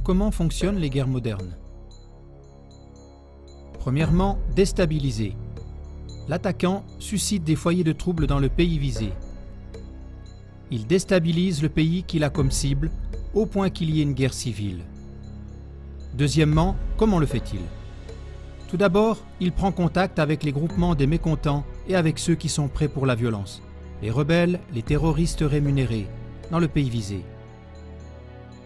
comment fonctionnent les guerres modernes. Premièrement, déstabiliser. L'attaquant suscite des foyers de troubles dans le pays visé. Il déstabilise le pays qu'il a comme cible, au point qu'il y ait une guerre civile. Deuxièmement, comment le fait-il? Tout d'abord, il prend contact avec les groupements des mécontents et avec ceux qui sont prêts pour la violence, les rebelles, les terroristes rémunérés, dans le pays visé.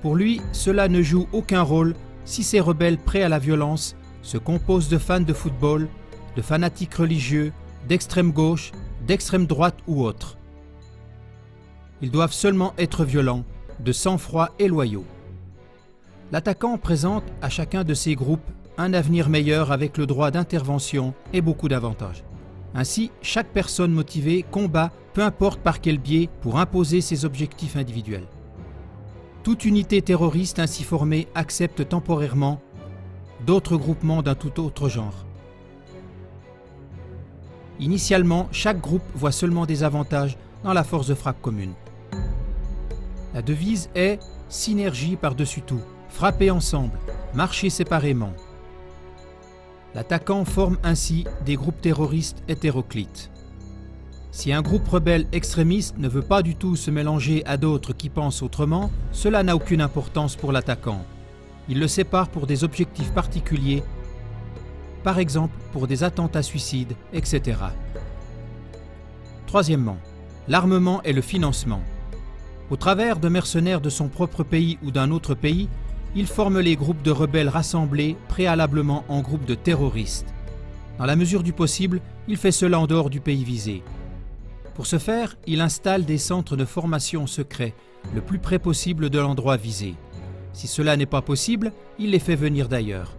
Pour lui, cela ne joue aucun rôle si ces rebelles prêts à la violence se composent de fans de football, de fanatiques religieux, d'extrême gauche, d'extrême droite ou autres. Ils doivent seulement être violents, de sang-froid et loyaux. L'attaquant présente à chacun de ces groupes un avenir meilleur avec le droit d'intervention et beaucoup d'avantages. Ainsi, chaque personne motivée combat, peu importe par quel biais, pour imposer ses objectifs individuels. Toute unité terroriste ainsi formée accepte temporairement d'autres groupements d'un tout autre genre. Initialement, chaque groupe voit seulement des avantages dans la force de frappe commune. La devise est « synergie par-dessus tout, frapper ensemble, marcher séparément ». L'attaquant forme ainsi des groupes terroristes hétéroclites. Si un groupe rebelle extrémiste ne veut pas du tout se mélanger à d'autres qui pensent autrement, cela n'a aucune importance pour l'attaquant. Il le sépare pour des objectifs particuliers, par exemple pour des attentats suicides, etc. Troisièmement, l'armement et le financement. Au travers de mercenaires de son propre pays ou d'un autre pays, il forme les groupes de rebelles rassemblés préalablement en groupes de terroristes. Dans la mesure du possible, il fait cela en dehors du pays visé. Pour ce faire, il installe des centres de formation secrets le plus près possible de l'endroit visé. Si cela n'est pas possible, il les fait venir d'ailleurs.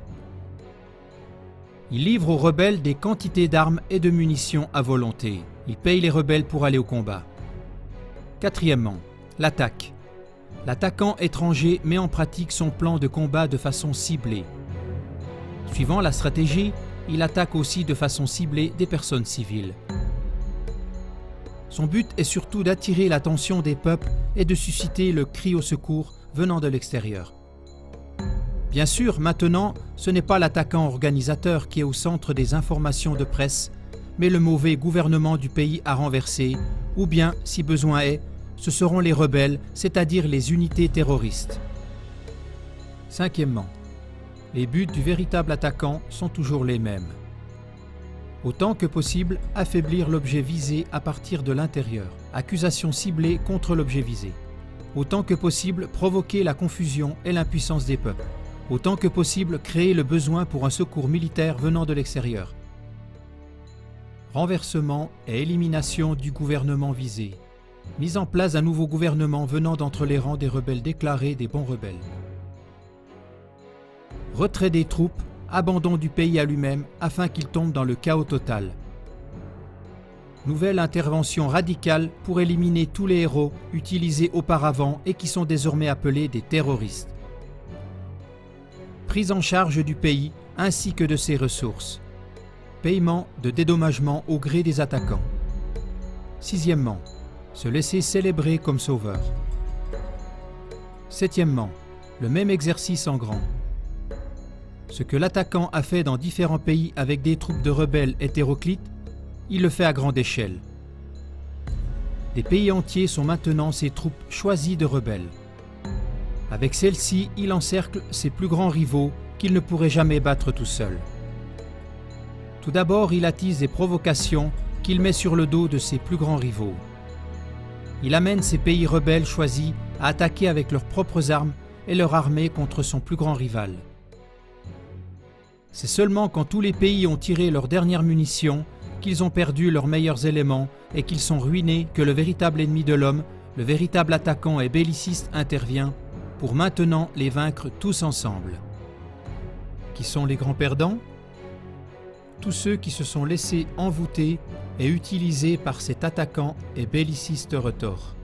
Il livre aux rebelles des quantités d'armes et de munitions à volonté. Il paye les rebelles pour aller au combat. Quatrièmement, l'attaque. L'attaquant étranger met en pratique son plan de combat de façon ciblée. Suivant la stratégie, il attaque aussi de façon ciblée des personnes civiles. Son but est surtout d'attirer l'attention des peuples et de susciter le cri au secours venant de l'extérieur. Bien sûr, maintenant, ce n'est pas l'attaquant organisateur qui est au centre des informations de presse, mais le mauvais gouvernement du pays à renverser, ou bien, si besoin est, ce seront les rebelles, c'est-à-dire les unités terroristes. Cinquièmement, les buts du véritable attaquant sont toujours les mêmes. Autant que possible, affaiblir l'objet visé à partir de l'intérieur, accusation ciblée contre l'objet visé. Autant que possible, provoquer la confusion et l'impuissance des peuples. Autant que possible, créer le besoin pour un secours militaire venant de l'extérieur. Renversement et élimination du gouvernement visé. Mise en place d'un nouveau gouvernement venant d'entre les rangs des rebelles déclarés des bons rebelles. Retrait des troupes, abandon du pays à lui-même afin qu'il tombe dans le chaos total. Nouvelle intervention radicale pour éliminer tous les héros utilisés auparavant et qui sont désormais appelés des terroristes. Prise en charge du pays ainsi que de ses ressources. Paiement de dédommagement au gré des attaquants. Sixièmement, se laisser célébrer comme sauveur. Septièmement, le même exercice en grand. Ce que l'attaquant a fait dans différents pays avec des troupes de rebelles hétéroclites, il le fait à grande échelle. Des pays entiers sont maintenant ses troupes choisies de rebelles. Avec celles-ci, il encercle ses plus grands rivaux qu'il ne pourrait jamais battre tout seul. Tout d'abord, il attise des provocations qu'il met sur le dos de ses plus grands rivaux. Il amène ces pays rebelles choisis à attaquer avec leurs propres armes et leur armée contre son plus grand rival. C'est seulement quand tous les pays ont tiré leurs dernières munitions, qu'ils ont perdu leurs meilleurs éléments et qu'ils sont ruinés que le véritable ennemi de l'homme, le véritable attaquant et belliciste intervient pour maintenant les vaincre tous ensemble. Qui sont les grands perdants? Tous ceux qui se sont laissés envoûter et utilisés par cet attaquant et belliciste retors.